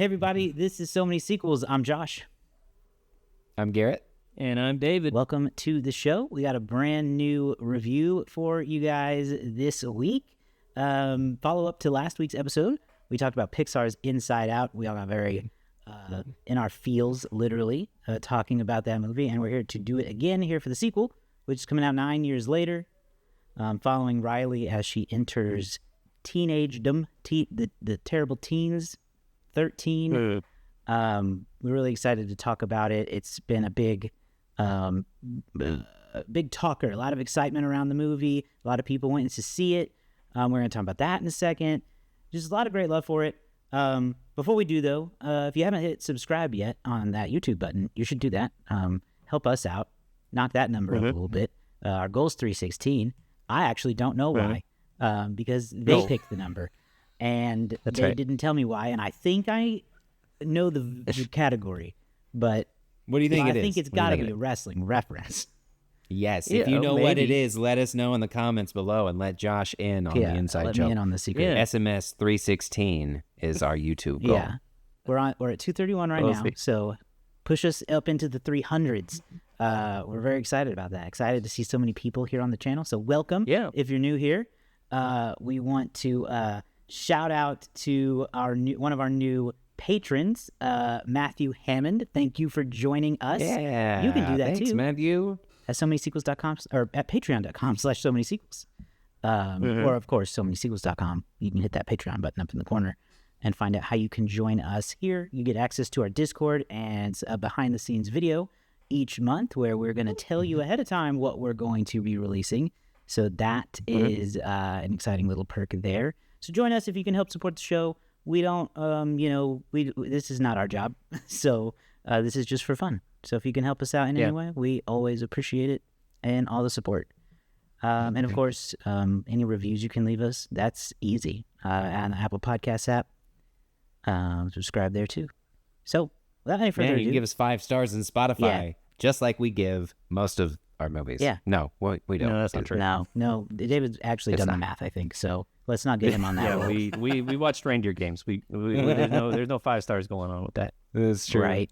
Hey, everybody. This is So Many Sequels. I'm Josh. I'm Garrett. And I'm David. Welcome to the show. We got a brand new review for you guys this week. Follow up to last week's episode. We talked about Pixar's Inside Out. We all got very in our feels, literally, talking about that movie. And we're here to do it again here for the sequel, which is coming out 9 years later, following Riley as she enters teenagedom, the terrible teens, 13. We're really excited to talk about it. It's been a big talker, a lot of excitement around the movie. A lot of people went to see it. We're going to talk about that in a second. Just a lot of great love for it. Before we do, though, if you haven't hit subscribe yet on that YouTube button, you should do that. Help us out. Knock that number up a little bit. Our goal is 316. I actually don't know why, because they picked the number. And they didn't tell me why. And I think I know the category, but what do you think it is? I think it's got to be a wrestling reference. Yes. If you know what it is, let us know in the comments below and let Josh in on the inside let joke. me in on the secret. Yeah. SMS 316 is our YouTube goal. Yeah. We're at 231 right now, so push us up into the 300s. We're very excited about that. Excited to see so many people here on the channel. So welcome. Yeah. If you're new here, we want to shout out to one of our new patrons, Matthew Hammond. Thank you for joining us. Yeah. You can do that thanks, too. Matthew. At SoManySequels.com or at Patreon.com/SoManySequels. Or of course, SoManySequels.com. You can hit that Patreon button up in the corner and find out how you can join us here. You get access to our Discord and a behind the scenes video each month where we're going to tell you ahead of time what we're going to be releasing. So that is an exciting little perk there. So join us if you can help support the show. We don't, this is not our job. So this is just for fun. So if you can help us out in any way, we always appreciate it and all the support. And of course, any reviews you can leave us, that's easy. On the Apple Podcasts app, subscribe there too. So without any further ado, you can give us 5 stars in Spotify, just like we give most of our movies. Yeah. No, we don't. No, that's not true. No, David's actually done the math, I think. So let's not get him on that. Yeah, we watched Reindeer Games. There's no 5 stars going on with that. That's true. Right.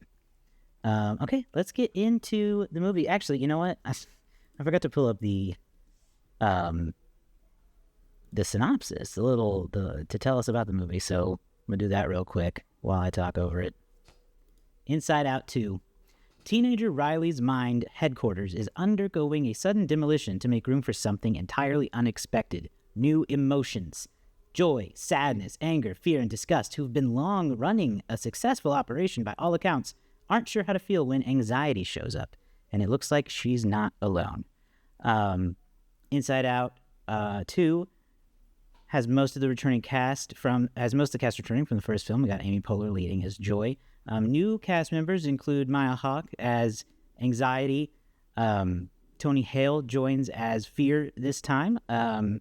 Okay, let's get into the movie. Actually, you know what? I forgot to pull up the synopsis, to tell us about the movie. So I'm gonna do that real quick while I talk over it. Inside Out 2. Teenager Riley's mind headquarters is undergoing a sudden demolition to make room for something entirely unexpected. New emotions. Joy, sadness, anger, fear, and disgust, who've been long running a successful operation by all accounts, aren't sure how to feel when anxiety shows up. And it looks like she's not alone. Inside Out 2 has most of the cast returning from the first film. We got Amy Poehler leading as Joy. New cast members include Maya Hawke as Anxiety. Tony Hale joins as Fear this time. And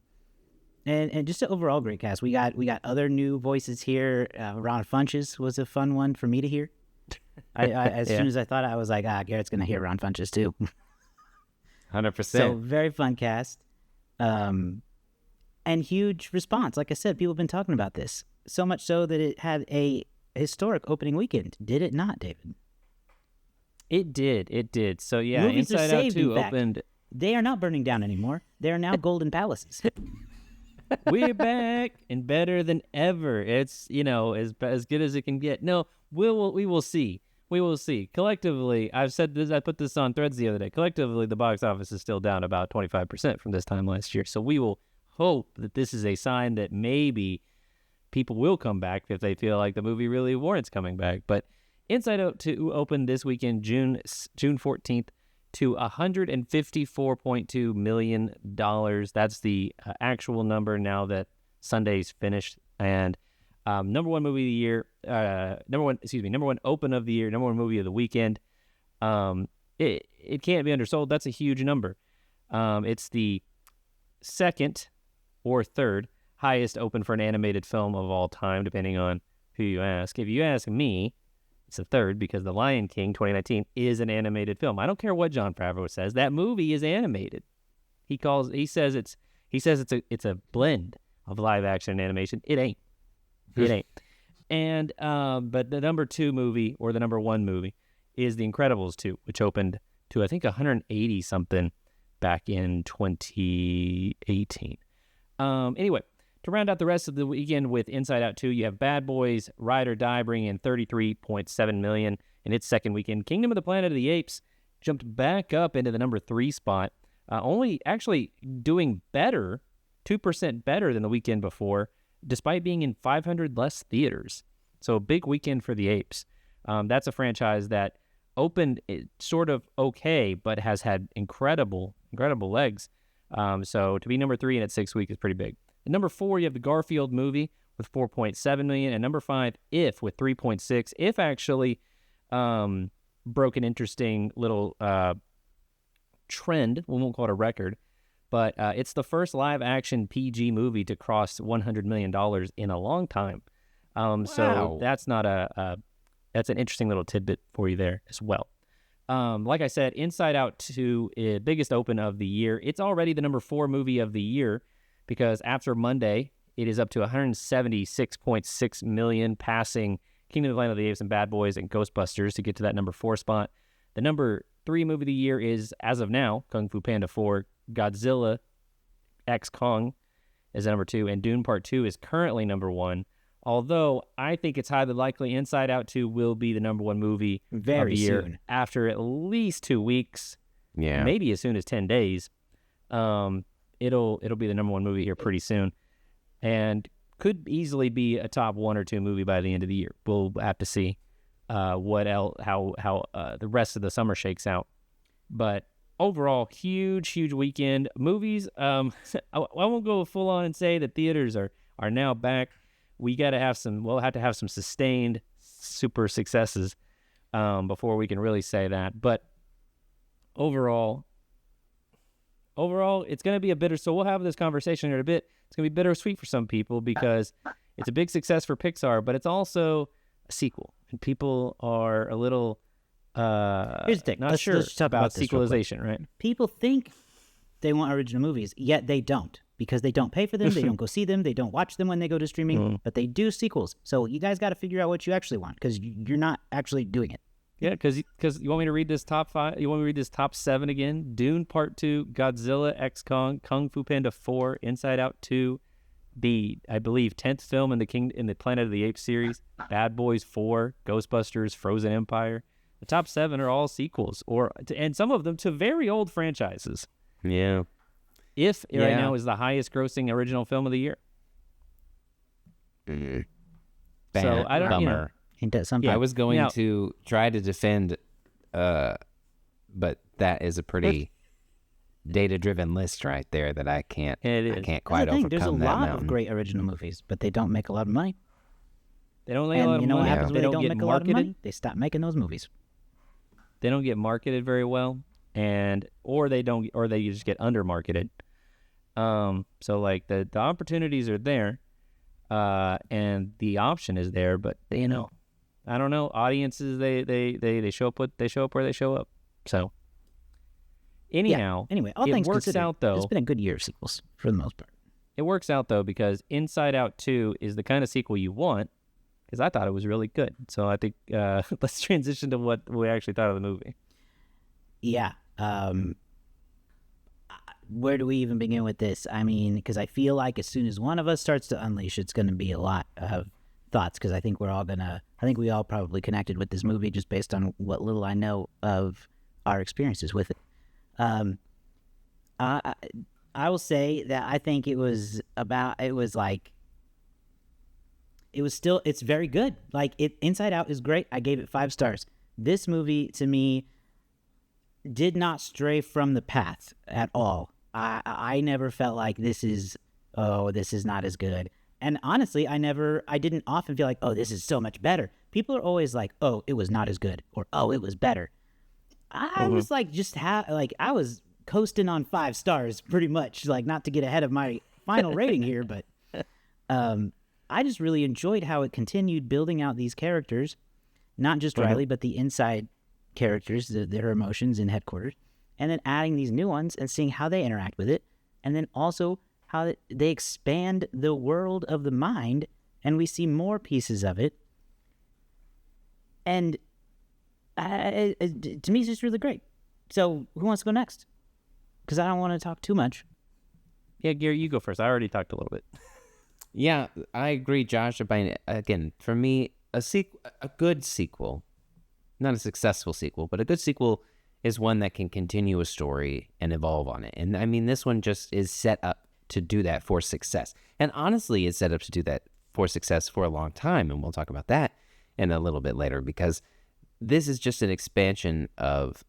just an overall great cast. We got other new voices here. Ron Funches was a fun one for me to hear. As soon as I thought, I was like, Garrett's gonna hear Ron Funches too. 100%. So very fun cast. And huge response. Like I said, people have been talking about this. So much so that it had a historic opening weekend. Did it not, David? It did. So yeah, Movies Inside are Out saved, 2 in fact. opened. They are not burning down anymore. They are now golden palaces. We're back and better than ever. It's as good as it can get. No, we will see. We will see. Collectively, I've said this. I put this on Threads the other day. Collectively, the box office is still down about 25% from this time last year. So we will hope that this is a sign that maybe people will come back if they feel like the movie really warrants coming back. But Inside Out 2 opened this weekend, June 14th, to $154.2 million. That's the actual number now that Sunday's finished. And number one movie of the year, number one open of the year, number one movie of the weekend. It can't be undersold. That's a huge number. It's the second or third highest open for an animated film of all time, depending on who you ask. If you ask me, it's the third because The Lion King 2019 is an animated film. I don't care what Jon Favreau says. That movie is animated. He says it's a blend of live action and animation. It ain't. And but the number 2 movie, or the number 1 movie, is The Incredibles 2, which opened to, I think, 180 something back in 2018. Anyway, to round out the rest of the weekend with Inside Out 2, you have Bad Boys: Ride or Die bringing in $33.7 million in its second weekend. Kingdom of the Planet of the Apes jumped back up into the number 3 spot, only actually doing better, 2% better than the weekend before, despite being in 500 less theaters. So a big weekend for the Apes. That's a franchise that opened sort of okay, but has had incredible legs. So to be number 3 in its 6th week is pretty big. At number 4, you have the Garfield movie with $4.7 million. And number 5, If, with $3.6. If actually broke an interesting little trend. We won't call it a record, but it's the first live-action PG movie to cross $100 million in a long time. So that's not that's an interesting little tidbit for you there as well. Like I said, Inside Out 2, biggest open of the year. It's already the number 4 movie of the year, because after Monday, it is up to $176.6 million, passing Kingdom of the Planet of the Apes and Bad Boys and Ghostbusters to get to that number 4 spot. The number 3 movie of the year is, as of now, Kung Fu Panda 4. Godzilla x Kong is number 2, and Dune Part 2 is currently number 1. Although I think it's highly likely Inside Out 2 will be the number 1 movie very of the year soon, after at least 2 weeks, Yeah. maybe as soon as 10 days. It'll be the number 1 movie here pretty soon, and could easily be a top 1 or 2 movie by the end of the year. We'll have to see how the rest of the summer shakes out. But overall, huge weekend. Movies, I won't go full on and say that theaters are now back. We'll have to have some sustained super successes before we can really say that. But overall, it's going to be a bitter. So we'll have this conversation in a bit. It's going to be bittersweet for some people because it's a big success for Pixar, but it's also a sequel, and people are a little Here's the thing. not Let's sure talk about this real quick. sequelization, right? People think they want original movies, yet they don't, because they don't pay for them, they don't go see them, they don't watch them when they go to streaming, but they do sequels. So you guys got to figure out what you actually want, because you're not actually doing it. Yeah, because you want me to read this top 5? You want me to read this top 7 again? Dune Part 2, Godzilla x Kong, Kung Fu Panda 4, Inside Out 2, the, I believe, 10th film in the Planet of the Apes series, Bad Boys 4, Ghostbusters, Frozen Empire. The top 7 are all sequels, and some of them to very old franchises. Yeah. If right now is the highest grossing original film of the year. So I don't know. Ain't that something? I was going to try to defend, but that is a pretty data-driven list right there that I can't. It is. I can't quite That's the thing. overcome There's a that lot mountain. of great original movies, but they don't make a lot of money. They don't make a lot And of you know what money. happens when they don't get make a lot of marketed. money? They stop making those movies. They don't get marketed very well, or they just get under-marketed. So like the opportunities are there, and the option is there, but I don't know. Audiences they show up where they show up. So anyhow, Anyway, all it things works considered, out though. it's been a good year of sequels for the most part. It works out though because Inside Out 2 is the kind of sequel you want. Because I thought it was really good. So I think let's transition to what we actually thought of the movie. Yeah. Where do we even begin with this? I mean, because I feel like as soon as one of us starts to unleash, it's going to be a lot of thoughts. Because I think we all probably connected with this movie just based on what little I know of our experiences with it. I will say that I think it's very good. Like Inside Out is great. I gave it 5 stars. This movie to me did not stray from the path at all. I never felt like this is not as good. And honestly, I didn't often feel like, oh, this is so much better. People are always like, oh, it was not as good, or oh, it was better. I was like, I was coasting on 5 stars pretty much, like not to get ahead of my final rating here, but I just really enjoyed how it continued building out these characters, not just Riley, but the inside characters, their emotions in headquarters, and then adding these new ones and seeing how they interact with it, and then also how they expand the world of the mind and we see more pieces of it. And to me, it's just really great. So who wants to go next? Because I don't want to talk too much. Yeah, Gary, you go first. I already talked a little bit. Yeah, I agree, Josh. Again, for me, a good sequel, not a successful sequel, but a good sequel is one that can continue a story and evolve on it. And I mean, this one just is set up to do that for success. And honestly, it's set up to do that for success for a long time. And we'll talk about that in a little bit later, because this is just an expansion of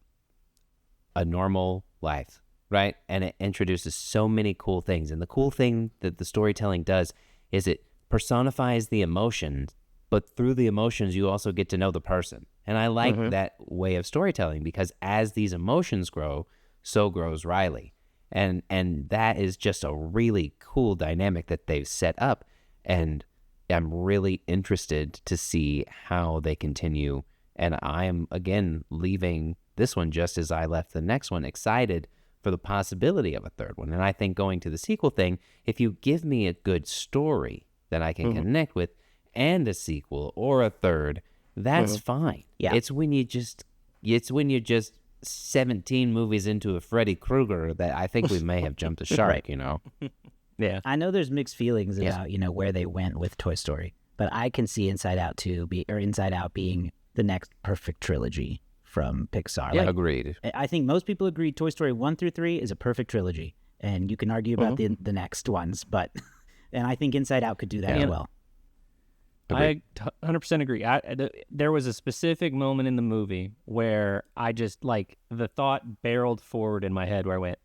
a normal life, right? And it introduces so many cool things. And the cool thing that the storytelling does is it personifies the emotions, but through the emotions, you also get to know the person. And I like that way of storytelling, because as these emotions grow, so grows Riley. And that is just a really cool dynamic that they've set up. And I'm really interested to see how they continue. And I am, again, leaving this one just as I left the next one, excited for the possibility of a third one. And I think going to the sequel thing, if you give me a good story that I can connect with and a sequel or a third, that's fine. Yeah. It's when you're just 17 movies into a Freddy Krueger that I think we may have jumped the shark, Right. you know? Yeah. I know there's mixed feelings about, where they went with Toy Story, but I can see Inside Out being the next perfect trilogy from Pixar. Yeah, Like, agreed. I think most people agree Toy Story 1 through 3 is a perfect trilogy, and you can argue about the next ones, but and I think Inside Out could do that as well. I 100% agree. There was a specific moment in the movie where I just, like, the thought barreled forward in my head where I went,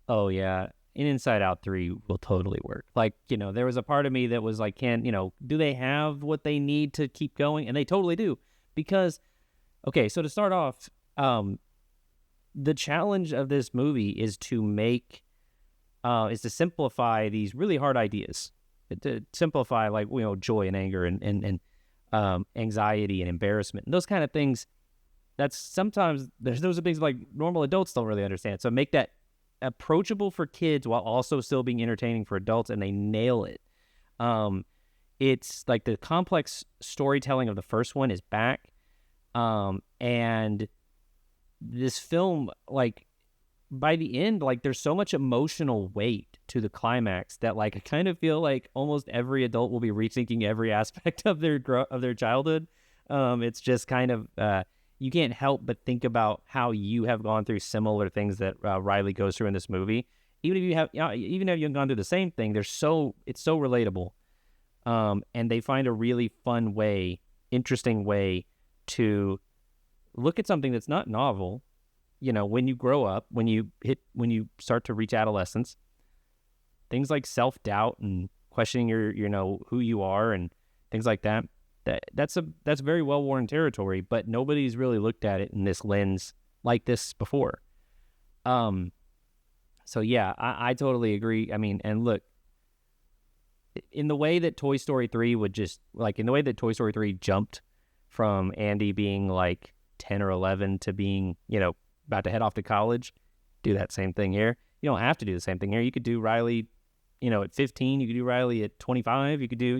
oh, yeah, Inside Out 3 will totally work. Like, there was a part of me that was like, do they have what they need to keep going? And they totally do. Because, okay, so to start off, the challenge of this movie is to simplify these really hard ideas. To simplify, like, joy and anger and anxiety and embarrassment and those kind of things. That's sometimes those are things like normal adults don't really understand. So make that approachable for kids while also still being entertaining for adults, and they nail it. It's like the complex storytelling of the first one is back, and this film, like, by the end, like, there's so much emotional weight to the climax that, like, I kind of feel like almost every adult will be rethinking every aspect of their childhood. It's just kind of you can't help but think about how you have gone through similar things that Riley goes through in this movie. Even if you haven't gone through the same thing, it's so relatable, and they find a really fun way, interesting way to look at something that's not novel. When you grow up, when you start to reach adolescence, things like self-doubt and questioning your who you are and things like that, that's very well-worn territory, but nobody's really looked at it in this lens like this before. So yeah, I totally agree. I mean, and look, in the way that Toy Story 3 jumped from Andy being like 10 or 11 to being, about to head off to college, do that same thing here. You don't have to do the same thing here. You could do Riley, at 15. You could do Riley at 25. You could do,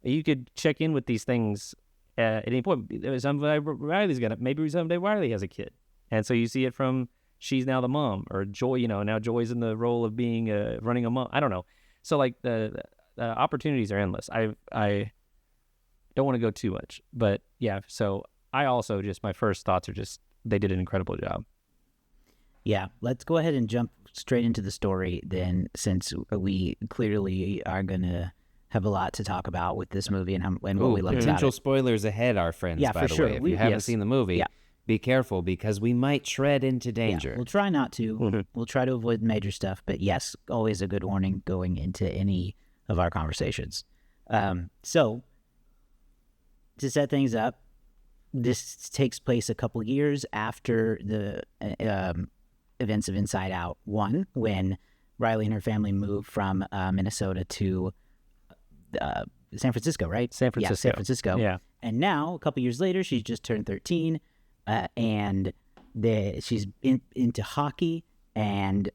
you could check in with these things at any point. Someday maybe someday Riley has a kid. And so you see it from, she's now the mom, or Joy, now Joy's in the role of being, running a mom. I don't know. So, like, the opportunities are endless. I don't want to go too much, but yeah. So I also my first thoughts are just, they did an incredible job. Yeah, let's go ahead and jump straight into the story then, since we clearly are going to have a lot to talk about with this movie and what we love about Potential it. spoilers ahead, our friends, Yeah, by for the sure. way. If you haven't seen the movie, be careful, because we might tread into danger. Yeah, we'll try not to. We'll try to avoid major stuff, but yes, always a good warning going into any of our conversations. So, to set things up, this takes place a couple years after the events of Inside Out 1, when Riley and her family moved from Minnesota to San Francisco, right? San Francisco. Yeah, San Francisco. Yeah. And now, a couple years later, she's just turned 13, and she's into hockey and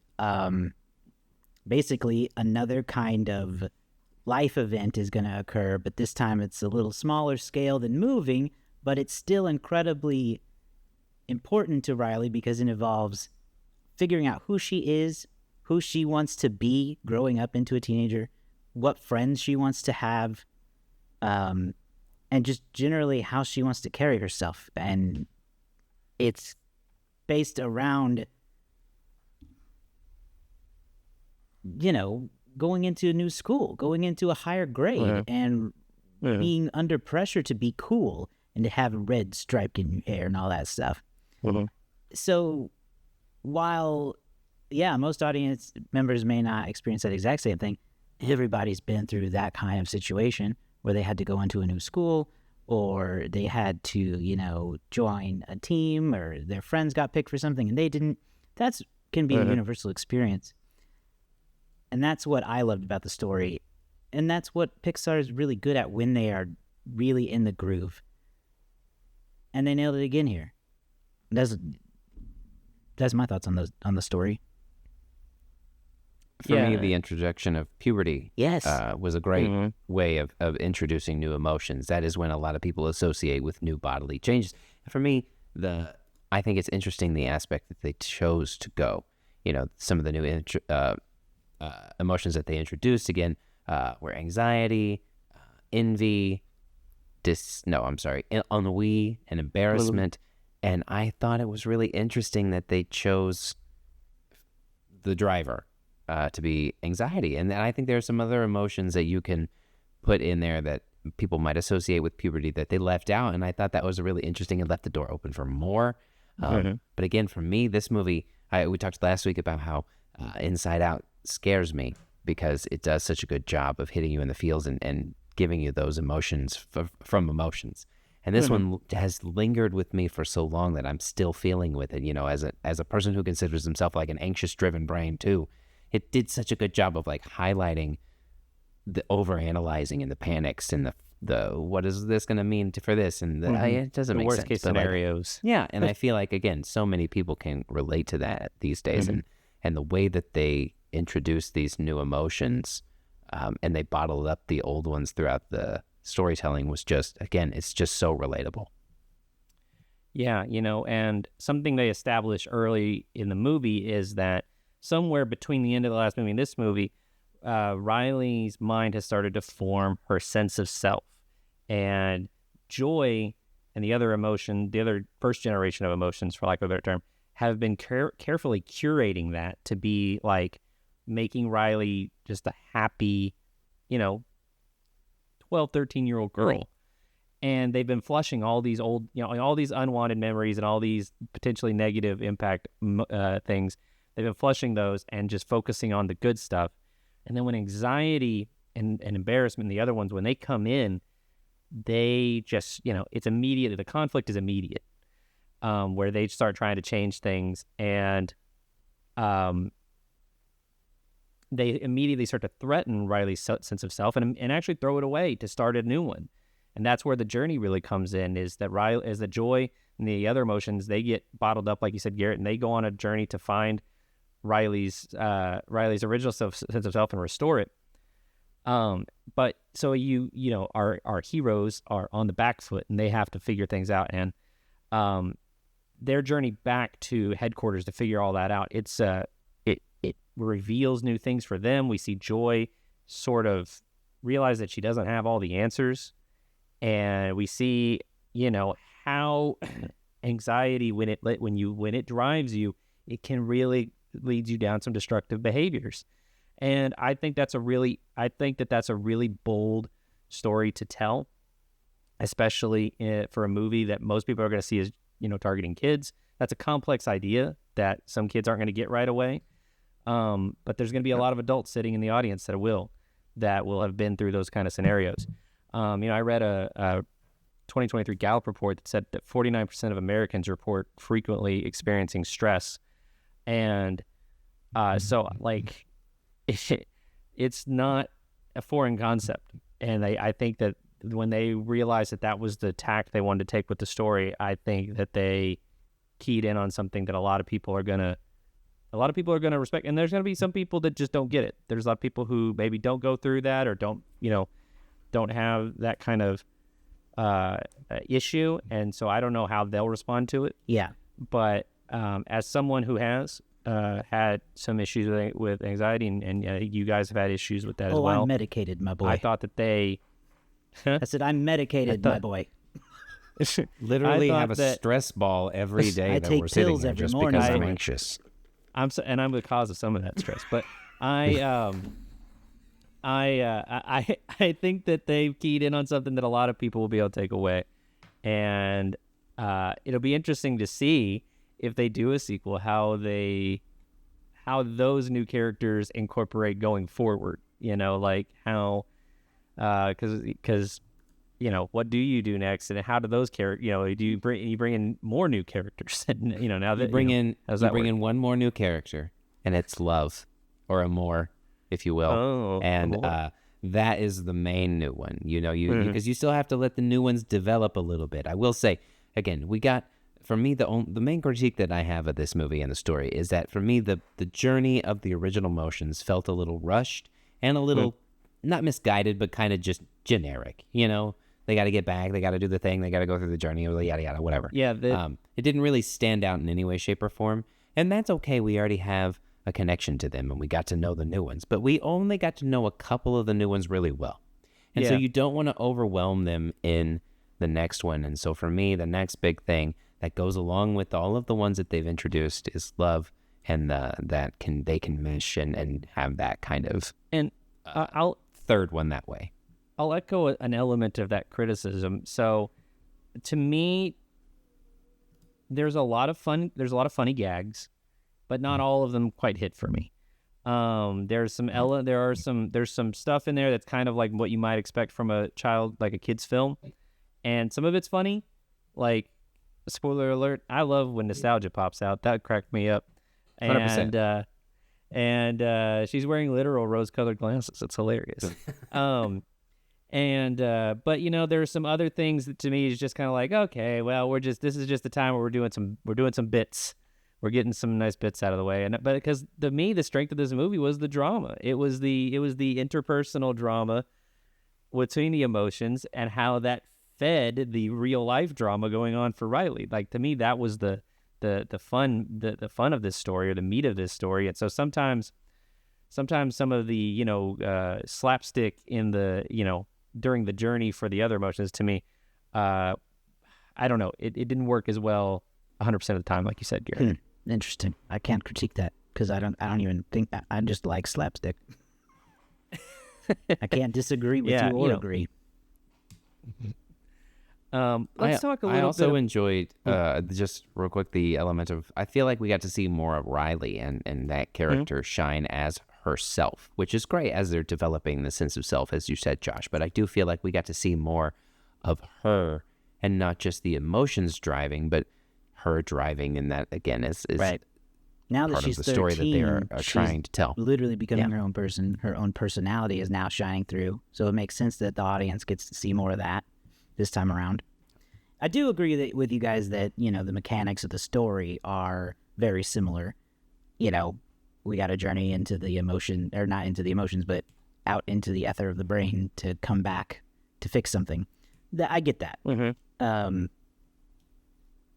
basically another kind of life event is going to occur, but this time it's a little smaller scale than moving, but it's still incredibly important to Riley because it involves figuring out who she is, who she wants to be growing up into a teenager, what friends she wants to have, and just generally how she wants to carry herself. And it's based around, going into a new school, going into a higher grade, and being under pressure to be cool and to have a red stripe in your hair and all that stuff. So while, most audience members may not experience that exact same thing, everybody's been through that kind of situation where they had to go into a new school, or they had to, join a team, or their friends got picked for something and they didn't. That can be a universal experience. And that's what I loved about the story. And that's what Pixar is really good at when they are really in the groove. And they nailed it again here. That's my thoughts on the story. For me, the interjection of puberty was a great way of introducing new emotions. That is when a lot of people associate with new bodily changes. For me, I think it's interesting the aspect that they chose to go. Some of the new emotions that they introduced again were anxiety, envy, ennui, and embarrassment. And I thought it was really interesting that they chose the driver to be anxiety. And I think there are some other emotions that you can put in there that people might associate with puberty that they left out. And I thought that was really interesting and left the door open for more. But again, for me, this movie, we talked last week about how Inside Out scares me because it does such a good job of hitting you in the feels and giving you those emotions from emotions. And this one has lingered with me for so long that I'm still feeling with it, as a person who considers himself like an anxious driven brain too. It did such a good job of like highlighting the overanalyzing and the panics and the what is this going to mean for this, and it doesn't make sense. Worst case scenarios. And I feel like, again, so many people can relate to that these days, and the way that they introduce these new emotions and they bottled up the old ones throughout the storytelling was just, again, it's just so relatable. Yeah, and something they establish early in the movie is that somewhere between the end of the last movie and this movie, Riley's mind has started to form her sense of self. And joy and the other emotion, the other first generation of emotions, for lack of a better term, have been carefully curating that to be like making Riley just a happy, 12, 13-year-old girl. Right. And they've been flushing all these old, all these unwanted memories and all these potentially negative impact things. They've been flushing those and just focusing on the good stuff. And then when anxiety and embarrassment, the other ones, when they come in, they just, it's immediate. The conflict is immediate, where they start trying to change things. And they immediately start to threaten Riley's sense of self and actually throw it away to start a new one. And that's where the journey really comes in, is that Riley, as the joy and the other emotions, they get bottled up, like you said, Garrett, and they go on a journey to find Riley's original sense of self and restore it. But so our heroes are on the back foot and they have to figure things out, and their journey back to headquarters to figure all that out, it reveals new things for them. We see Joy sort of realize that she doesn't have all the answers, and we see how anxiety, when it drives you, it can really lead you down some destructive behaviors. And I think that's a really bold story to tell, especially for a movie that most people are going to see as targeting kids. That's a complex idea that some kids aren't going to get right away. But there's going to be a lot of adults sitting in the audience that will have been through those kind of scenarios. I read a 2023 Gallup report that said that 49% of Americans report frequently experiencing stress, and so like it's not a foreign concept. And I think that when they realized that was the tack they wanted to take with the story, I think that they keyed in on something that a lot of people are gonna A lot of people are going to respect, and there's going to be some people that just don't get it. There's a lot of people who maybe don't go through that or don't have that kind of issue, and so I don't know how they'll respond to it. Yeah. But as someone who has had some issues with anxiety, and you guys have had issues with that as well. I'm medicated, my boy. I thought that they... I said, I'm medicated, my boy. Literally I have a thought stress ball every day I that take we're sitting pills there every just morning. because I'm I- anxious. I'm the cause of some of that stress, but I think that they've keyed in on something that a lot of people will be able to take away, and it'll be interesting to see if they do a sequel how those new characters incorporate going forward. Like how because what do you do next, and how do those characters? Do you bring in more new characters? And now that You bring in work? one more new character, and it's love, or Amor, if you will. Oh, and Amor. that is the main new one. Because you still have to let the new ones develop a little bit. I will say, again, for me, the main critique that I have of this movie and the story is that for me, the journey of the original motions felt a little rushed and a little not misguided, but kind of just generic. They got to get back, they got to do the thing, they got to go through the journey, yada yada, whatever. Yeah, it didn't really stand out in any way, shape, or form, and that's okay. We already have a connection to them, and we got to know the new ones, but we only got to know a couple of the new ones really well, and so Yeah. you don't want to overwhelm them in the next one. And so for me, the next big thing that goes along with all of the ones that they've introduced is love, and they can mesh and have that kind of and I'll third one that way. I'll echo an element of that criticism. So, to me, there's a lot of funny gags, but not all of them quite hit for me. There's some stuff in there that's kind of like what you might expect from a kid's film, and some of it's funny. Like, spoiler alert, I love when nostalgia pops out. That cracked me up. 100%. And she's wearing literal rose-colored glasses. It's hilarious. But there's some other things that to me is just kind of like, okay, well, this is just the time where we're doing some bits. We're getting some nice bits out of the way. But because to me, the strength of this movie was the drama. It was the interpersonal drama between the emotions and how that fed the real life drama going on for Riley. Like, to me, that was the fun of this story, or the meat of this story. And so sometimes some of the slapstick in the during the journey for the other emotions, to me, I don't know, it didn't work as well 100% of the time, like you said, Garrett. Interesting. I can't critique that because I don't even think that. I just like slapstick. I can't disagree with you or agree. Let's talk a little bit. I also enjoyed, just real quick, the element of, I feel like we got to see more of Riley and that character shine as herself, which is great as they're developing the sense of self, as you said, Josh. But I do feel like we got to see more of her and not just the emotions driving, but her driving. And that, again, is right. Now that part she's of the story 13, that they are trying to tell. Literally becoming her own person. Her own personality is now shining through. So it makes sense that the audience gets to see more of that this time around. I do agree with you guys that, the mechanics of the story are very similar. We got to journey into the emotion, or not into the emotions, but out into the ether of the brain to come back to fix something. I get that.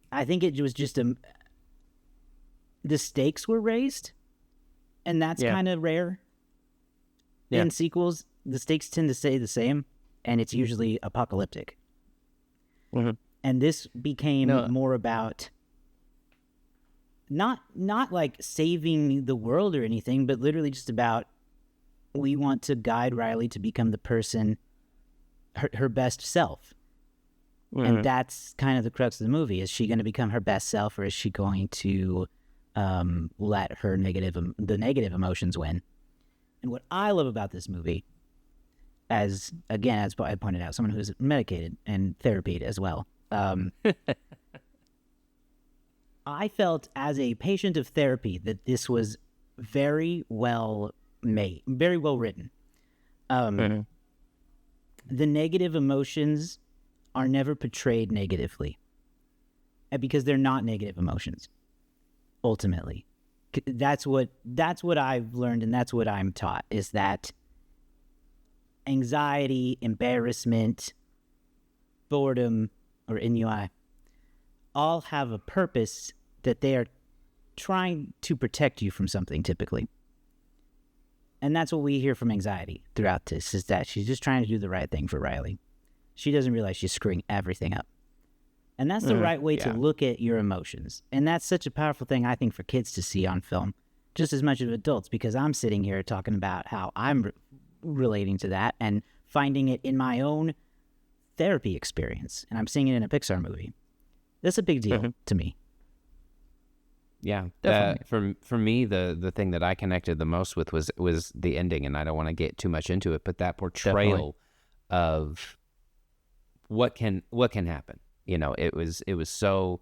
I think it was just the stakes were raised, and that's kind of rare. In sequels, the stakes tend to stay the same, and it's usually apocalyptic. And this became more about not like saving the world or anything, but literally just about, we want to guide Riley to become the person, her best self. And that's kind of the crux of the movie. Is she going to become her best self, or is she going to let the negative emotions win? And what I love about this movie, as I pointed out, someone who's medicated and therapied as well, I felt as a patient of therapy that this was very well made, very well written. The negative emotions are never portrayed negatively, because they're not negative emotions, ultimately. That's what I've learned, and that's what I'm taught, is that anxiety, embarrassment, boredom, or ennui all have a purpose, that they are trying to protect you from something typically. And that's what we hear from anxiety throughout this, is that she's just trying to do the right thing for Riley. She doesn't realize she's screwing everything up. And that's the right way to look at your emotions. And that's such a powerful thing, I think, for kids to see on film, just as much as adults, because I'm sitting here talking about how I'm relating to that and finding it in my own therapy experience. And I'm seeing it in a Pixar movie. That's a big deal to me. Yeah, Definitely. For me, the thing that I connected the most with was the ending, and I don't want to get too much into it, but that portrayal of what can happen. You know, it was so,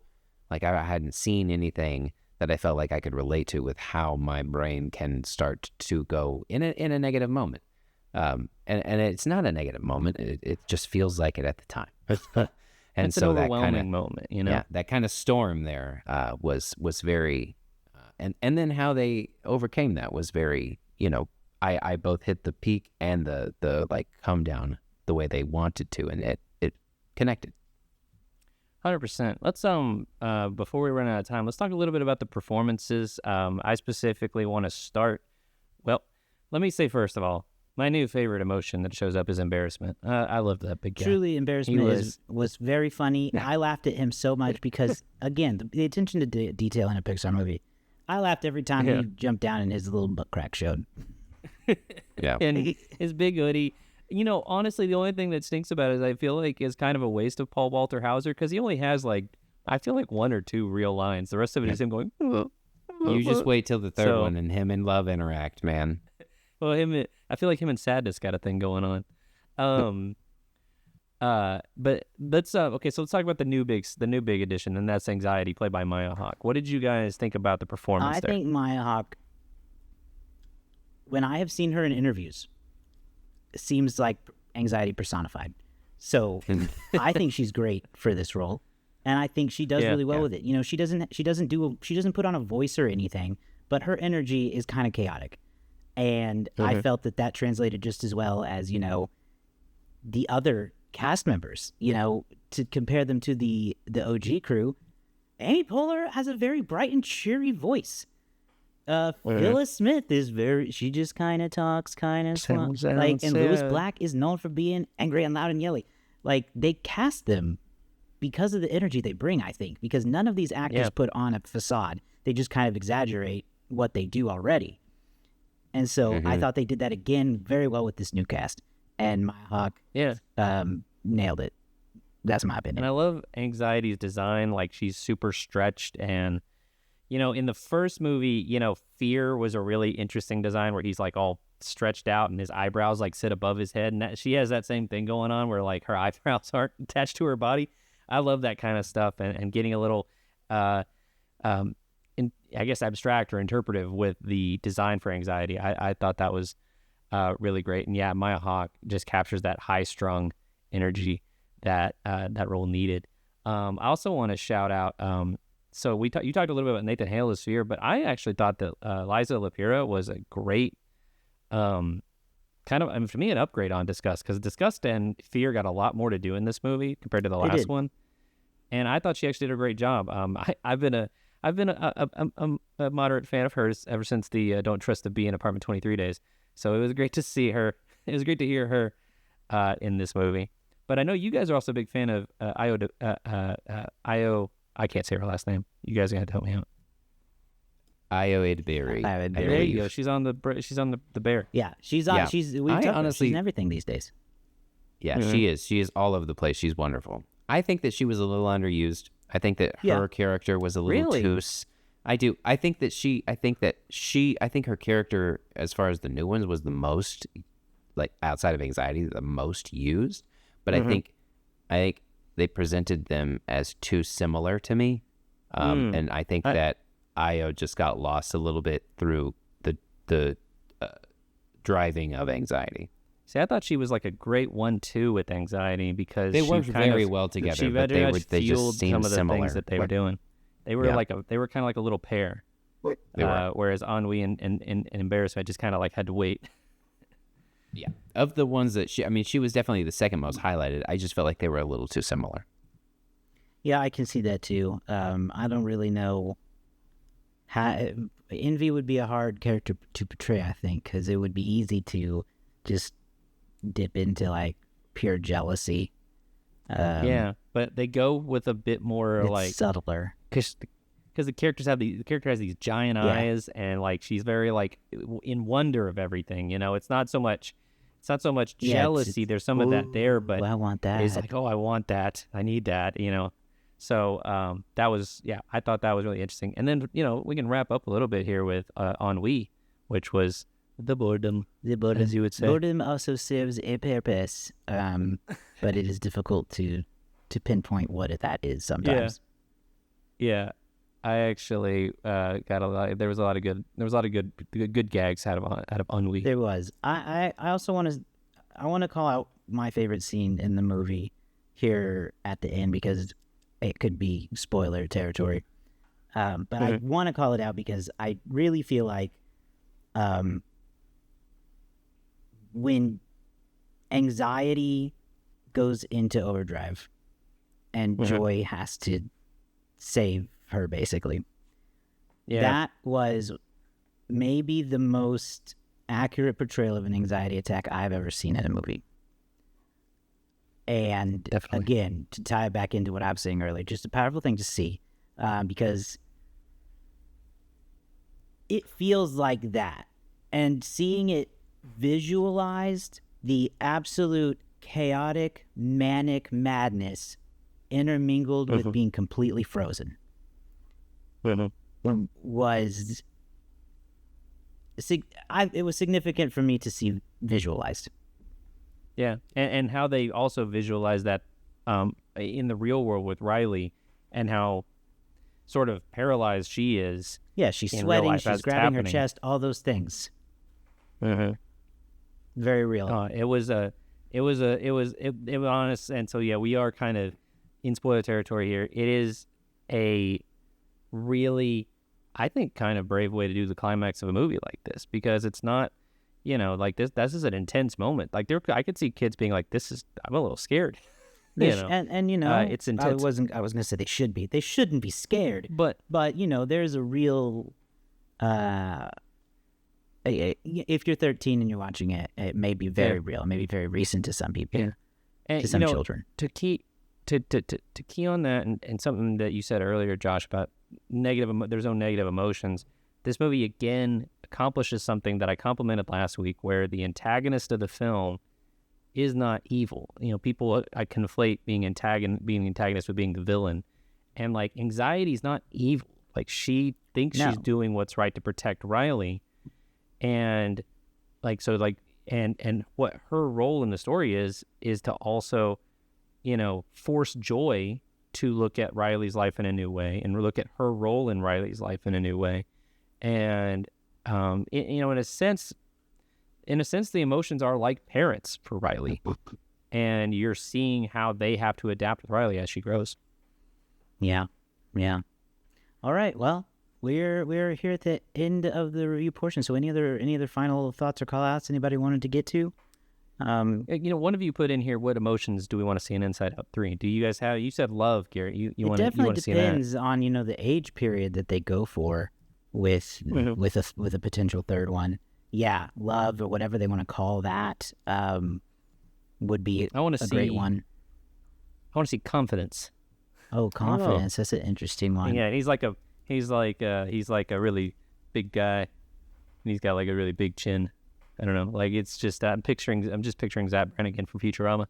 like, I hadn't seen anything that I felt like I could relate to with how my brain can start to go in a negative moment. And it's not a negative moment; it just feels like it at the time. And it's so an that overwhelming moment, you know. Yeah, that kind of storm there was very, and then how they overcame that was very, you know, I both hit the peak and the like come down the way they wanted to, and it connected. 100%. Let's before we run out of time, let's talk a little bit about the performances. I specifically want to start. Well, let me say first of all, my new favorite emotion that shows up is embarrassment. I love that big guy. Truly, embarrassment was very funny. I laughed at him so much because, again, the attention to detail in a Pixar movie. I laughed every time he jumped down and his little butt crack showed. Yeah. And his big hoodie. You know, honestly, the only thing that stinks about it is I feel like is kind of a waste of Paul Walter Hauser, because he only has, like, I feel like 1 or 2 real lines. The rest of it is him going, You just wait till the third one and him and Love interact, man. well, I feel like him and Sadness got a thing going on. But let's okay, so let's talk about the new big addition, and that's Anxiety, played by Maya Hawke. What did you guys think about the performance I there? think Maya Hawke, when I have seen her in interviews, seems like anxiety personified. So I think she's great for this role, and I think she does really well with it. You know, she doesn't put on a voice or anything, but her energy is kind of chaotic, and I felt that translated just as well as, you know, the other cast members. You know, to compare them to the OG crew, Amy Poehler has a very bright and cheery voice. Phyllis Smith is she just kind of talks kind of slow. Like, and Louis Black is known for being angry and loud and yelly. Like, they cast them because of the energy they bring, I think, because none of these actors put on a facade. They just kind of exaggerate what they do already. And so I thought they did that again very well with this new cast. And Maya Hawke nailed it. That's my opinion. And I love Anxiety's design. Like, she's super stretched, and you know, in the first movie, you know, Fear was a really interesting design where he's like all stretched out and his eyebrows like sit above his head. And she has that same thing going on where like her eyebrows aren't attached to her body. I love that kind of stuff, and getting a little, I guess, abstract or interpretive with the design for Anxiety. I thought that was really great. And yeah, Maya Hawke just captures that high strung energy that that role needed. I also want to shout out, so you talked a little bit about Nathan Hale as Fear, but I actually thought that Liza Lapira was a great, kind of, I mean, for me, an upgrade on Disgust, because Disgust and Fear got a lot more to do in this movie compared to the last one, and I thought she actually did a great job. I've been a moderate fan of hers ever since the Don't Trust the Bee in Apartment 23 days, so it was great to see her. It was great to hear her in this movie. But I know you guys are also a big fan of Io. I can't say her last name. You guys are gonna help me out. Io Edebiri. There you go. She's on the Bear. Yeah, she's on. Yeah. She's honestly, she's in everything these days. Yeah, she is. She is all over the place. She's wonderful. I think that she was a little underused. I think that her character was a little too. I do. I think her character, as far as the new ones, was the most, like, outside of Anxiety, the most used. But I think they presented them as too similar to me, and I think that Io just got lost a little bit through the driving of Anxiety. See, I thought she was like a great 1-2 with Anxiety, because they worked very well together. She but they just seemed some of the similar. things that they were doing. They were they were kind of like a little pair. They were. Whereas ennui and embarrassment just kind of like had to wait. Yeah. Of the ones that she was definitely the second most highlighted. I just felt like they were a little too similar. Yeah, I can see that too. I don't really know how Envy would be a hard character to portray, I think, because it would be easy to just dip into like pure jealousy. Yeah, but they go with a bit more It's like subtler. because the character has these giant Yeah. eyes, and like she's very like in wonder of everything. It's not so much Yeah, jealousy. There's some of that there, but I want that. it's like, oh, I want that, I need that. So that was, I thought that was really interesting. And then we can wrap up a little bit here with ennui, which was the boredom, The boredom, as you would say. boredom also serves a purpose, but it is difficult to pinpoint what that is sometimes. Yeah, I actually got a lot. There was a lot of good gags out of ennui. There was. I also want to call out my favorite scene in the movie here at the end because it could be spoiler territory. But I want to call it out because I really feel like when anxiety goes into overdrive and Joy has to save her, basically. Yeah, That was maybe the most accurate portrayal of an anxiety attack I've ever seen in a movie. And Definitely. again, to tie it back into what I was saying earlier, just a powerful thing to see because it feels like that. And seeing it visualized, the absolute chaotic, manic madness intermingled with being completely frozen was it was significant for me to see visualized. yeah, and how they also visualize that in the real world with Riley, and how sort of paralyzed she is. Yeah, she's In real sweating, life as she's it's grabbing her happening. chest, all those things. Very real. It was honest, and so yeah, we are kind of in spoiler territory here. It is a really, I think, kind of brave way to do the climax of a movie like this, because it's not, like this is an intense moment. Like I could see kids being like, I'm a little scared. And it's intense. I was gonna say they should be. They shouldn't be scared. But There's a real if you're 13 and you're watching it, it may be very real. It may be very recent to some people. Yeah. And, to some children. To key on that, and something that you said earlier, Josh, about there's no negative emotions. This movie again accomplishes something that I complimented last week, where the antagonist of the film is not evil. People I conflate being antagonist with being the villain, and like anxiety is not evil. Like she thinks she's doing what's right to protect Riley, and like so like and what her role in the story is to also force Joy to look at Riley's life in a new way and look at her role in Riley's life in a new way. And in a sense the emotions are like parents for Riley, and you're seeing how they have to adapt with Riley as she grows. Yeah. All right. Well, we're here at the end of the review portion. So any other final thoughts or call outs anybody wanted to get to? One of you put in here, what emotions do we want to see in Inside Out 3? Do you guys have? You said love, Garrett. You It want to definitely see that? depends on the age period that they go for with a potential third one. Yeah, love or whatever they want to call that would be I want to a see great one. I want to see confidence. Oh, confidence. That's an interesting one. Yeah, he's like a really big guy, and he's got like a really big chin. I don't know. Like it's just I'm just picturing Zach Brannigan from Futurama.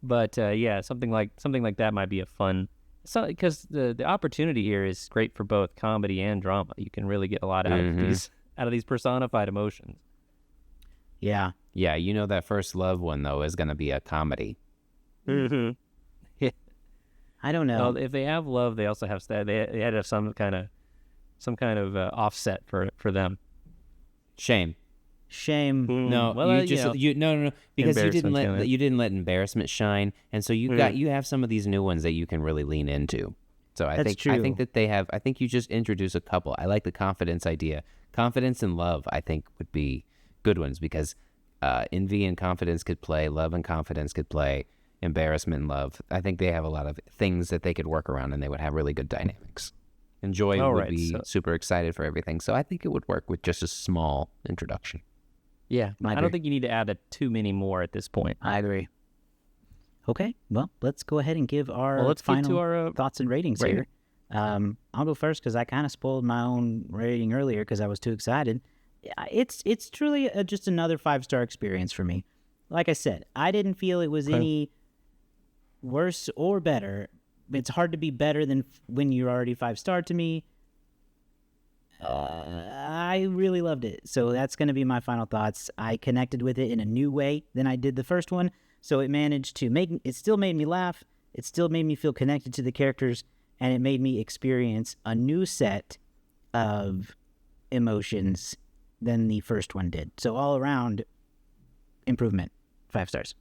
But yeah, something like that might be a fun. Because the opportunity here is great for both comedy and drama. You can really get a lot out of these personified emotions. Yeah. Yeah, that first love one though is going to be a comedy. Mm-hmm. I don't know. Well, if they have love, they also have they had to have some kind of offset for them. Shame. No, Well, no, because Embarrassment, you didn't let embarrassment shine, and so you have some of these new ones that you can really lean into. So I That's think true. that they have. I think you just introduce a couple. I like the confidence idea. Confidence and love, I think, would be good ones because envy and confidence could play. Love and confidence could play. Embarrassment and love. I think they have a lot of things that they could work around, and they would have really good dynamics. And Joy All would right, be so- super excited for everything. So I think it would work with just a small introduction. Yeah, I I agree. don't think you need to add too many more at this point. I agree. Okay, well, let's go ahead and give our Well, let's get final to our thoughts and ratings rating. here. I'll go first because I kind of spoiled my own rating earlier because I was too excited. It's truly just another 5-star experience for me. Like I said, I didn't feel it was any worse or better. It's hard to be better than when you're already 5-star to me. I really loved it. So that's going to be my final thoughts. I connected with it in a new way than I did the first one. So it managed to it still made me laugh. It still made me feel connected to the characters. And it made me experience a new set of emotions than the first one did. So all around improvement. 5 stars.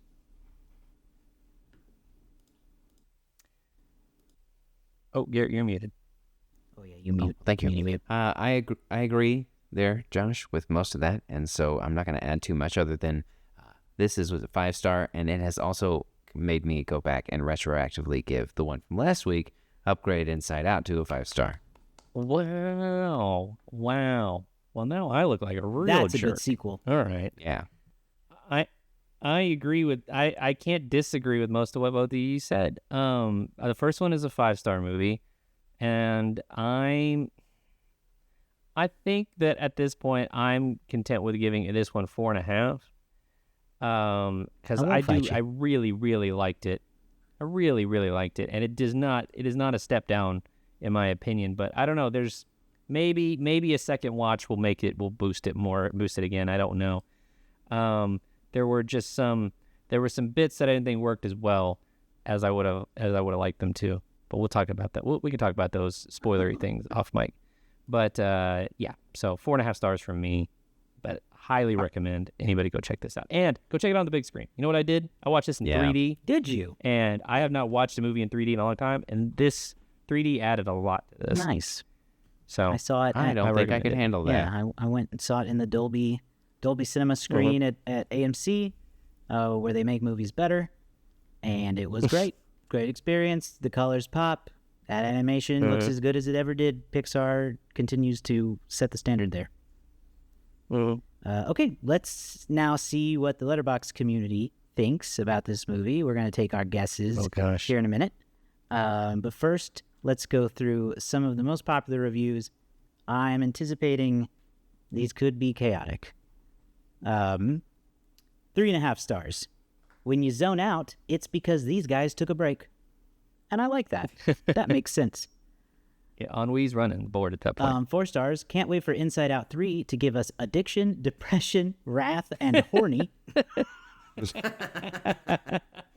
Oh, you're muted. Oh, yeah, you mute. Thank you. mute. I agree there, Josh, with most of that, and so I'm not going to add too much other than this was a 5-star, and it has also made me go back and retroactively give the one from last week, Upgrade Inside Out, to a 5-star. Wow. Well, now I look like a real That's a jerk. good sequel. All right. Yeah. I agree with I can't disagree with most of what both of you said. The first one is a 5-star movie, and I think that at this point I'm content with giving this one 4.5. Because I won't fight you. I really liked it. I really liked it, and it is not a step down in my opinion. But I don't know. There's maybe a second watch will boost it again. I don't know. There were some bits that I didn't think worked as well as I would have liked them to. But we'll talk about that. We can talk about those spoilery things off mic. But yeah, so 4.5 stars from me. But highly recommend anybody go check this out, and go check it out on the big screen. You know what I did? I watched this in Yeah. 3D, Did you? and I have not watched a movie in 3D in a long time, and this 3D added a lot to this. Nice. So I saw it. I at- don't think I recommend could it. handle that. Yeah, I went and saw it in the Dolby Cinema screen at AMC, where they make movies better, and it was great. Great experience. The colors pop. That animation looks as good as it ever did. Pixar continues to set the standard there. Okay, let's now see what the Letterboxd community thinks about this movie. We're going to take our guesses here in a minute. But first, let's go through some of the most popular reviews. I'm anticipating these could be chaotic. 3.5 stars. When you zone out, it's because these guys took a break. And I like that. That makes sense. yeah, Ennui's running board at that point. 4 stars. Can't wait for Inside Out 3 to give us addiction, depression, wrath, and horny.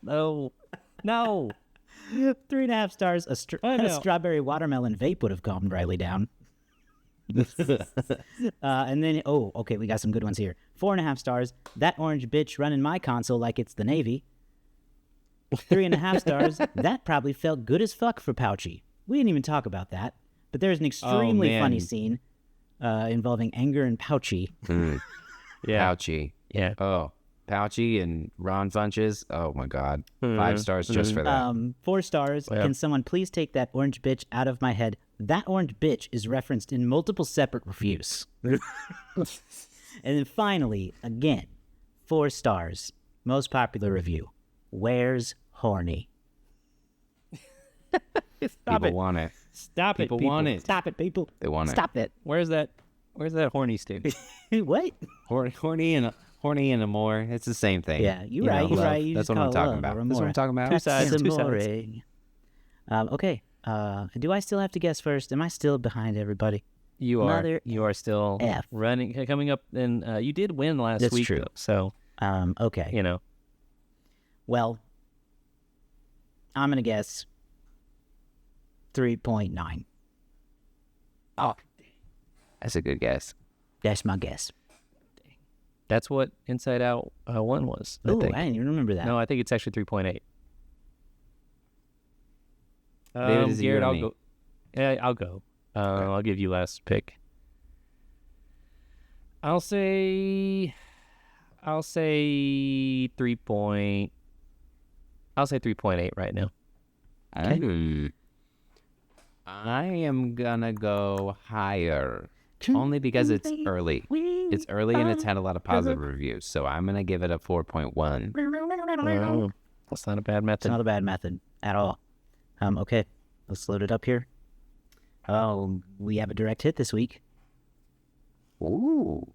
No. 3.5 stars. I A know. strawberry watermelon vape would have calmed Riley down. And then, okay, we got some good ones here. 4.5 stars. That orange bitch running my console like it's the Navy. 3.5 stars. That probably felt good as fuck for Pouchy. We didn't even talk about that, but there's an extremely man. funny scene involving Anger and Pouchy. Yeah. Pouchy. Yeah. Oh, Pouchy and Ron Funches. Oh my God. 5 stars just for that. 4 stars. Yeah. Can someone please take that orange bitch out of my head? That orange bitch is referenced in multiple separate reviews. And then finally, again, 4 stars. Most popular review. Where's horny? Stop People it. want it. Stop People it. want it. Stop it, people. They want it. Stop it. Where's that horny state? What? Horny and amore. It's the same thing. Yeah, you're You right. know, You're love. right. You That's just what I'm call it talking love about. or That's what I'm amore. talking about. Two sides. Okay. Do I still have to guess first? Am I still behind everybody? You are. Mother You are still F. running. Coming up, and you did win last That's week. true. Though, so Okay. you know. Well, I'm gonna guess 3.9. Oh, that's a good guess. That's my guess. That's what Inside Out 1 was. I Oh, I think. didn't even remember that. No, I think it's actually 3.8. David, is it you Garrett, or I'll me? go. I'll go. I'll give you last pick. I'll say 3.8 right now. I am gonna go higher, only because it's early. It's early and it's had a lot of positive reviews, so I'm gonna give it a 4.1. Wow. That's not a bad It's method. not a bad method at all. Okay, let's load it up here. Oh, we have a direct hit this week. Ooh.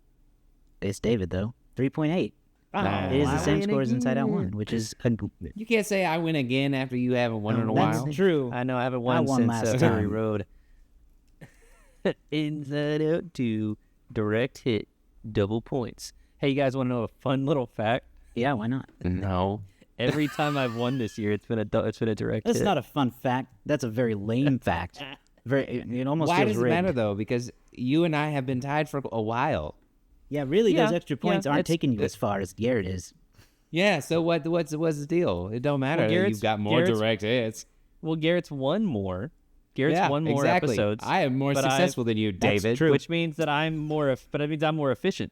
It's David, though. 3.8. Nah. It is the I same win score as Inside Out 1, again. which is... You can't say I win again after you haven't won in a That's while. true. I know I haven't won won since last Fury time. Road. Inside Out 2, direct hit, double points. Hey, you guys want to know a fun little fact? Yeah, why not? No. Every time I've won this year, it's been a direct That's hit. not a fun fact. That's a very lame fact. It almost Why feels does it rigged. matter though? Because you and I have been tied for a while. Yeah, really, those Yeah, extra points aren't it's- taking you as far as Garrett is. Yeah. So what's the deal? It don't matter. Garrett's- You've got more Garrett's- direct hits. Well, Garrett's won more. Garrett's Yeah, won more exactly. episodes. I am more but successful than you, That's David. true. which means that I'm more. But it means I'm more efficient.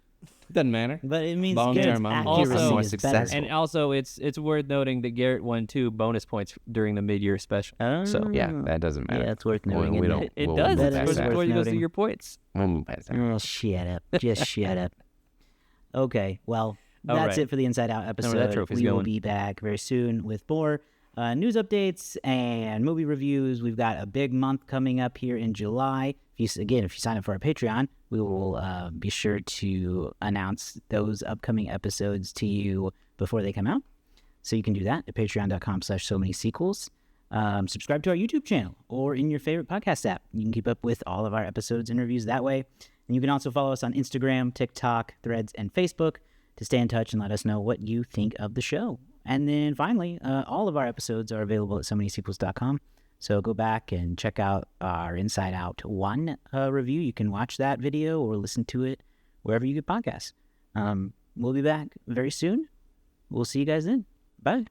Doesn't matter. But it means Long Garrett's term, I'm also accuracy more is better. successful. And also, it's worth noting that Garrett won 2 bonus points during the mid-year special. So Yeah, that doesn't matter. Yeah, it's worth noting. We isn't don't. it? it we'll does. move It's That past is worth that. worth it goes noting. through your points. We'll move past that. Oh, shut up. Just shut up. Okay, well, All that's right. it for the Inside Out where episode. that trophy's We will going. be back very soon with more news updates and movie reviews. We've got a big month coming up here in July. If you sign up for our Patreon, we will be sure to announce those upcoming episodes to you before they come out. So you can do that at patreon.com/so-many-sequels. Subscribe to our YouTube channel or in your favorite podcast app. You can keep up with all of our episodes and reviews that way. And you can also follow us on Instagram, TikTok, Threads, and Facebook to stay in touch and let us know what you think of the show. And then finally, all of our episodes are available at so-many-sequels.com. So go back and check out our Inside Out 1 review. You can watch that video or listen to it wherever you get podcasts. We'll be back very soon. We'll see you guys then. Bye.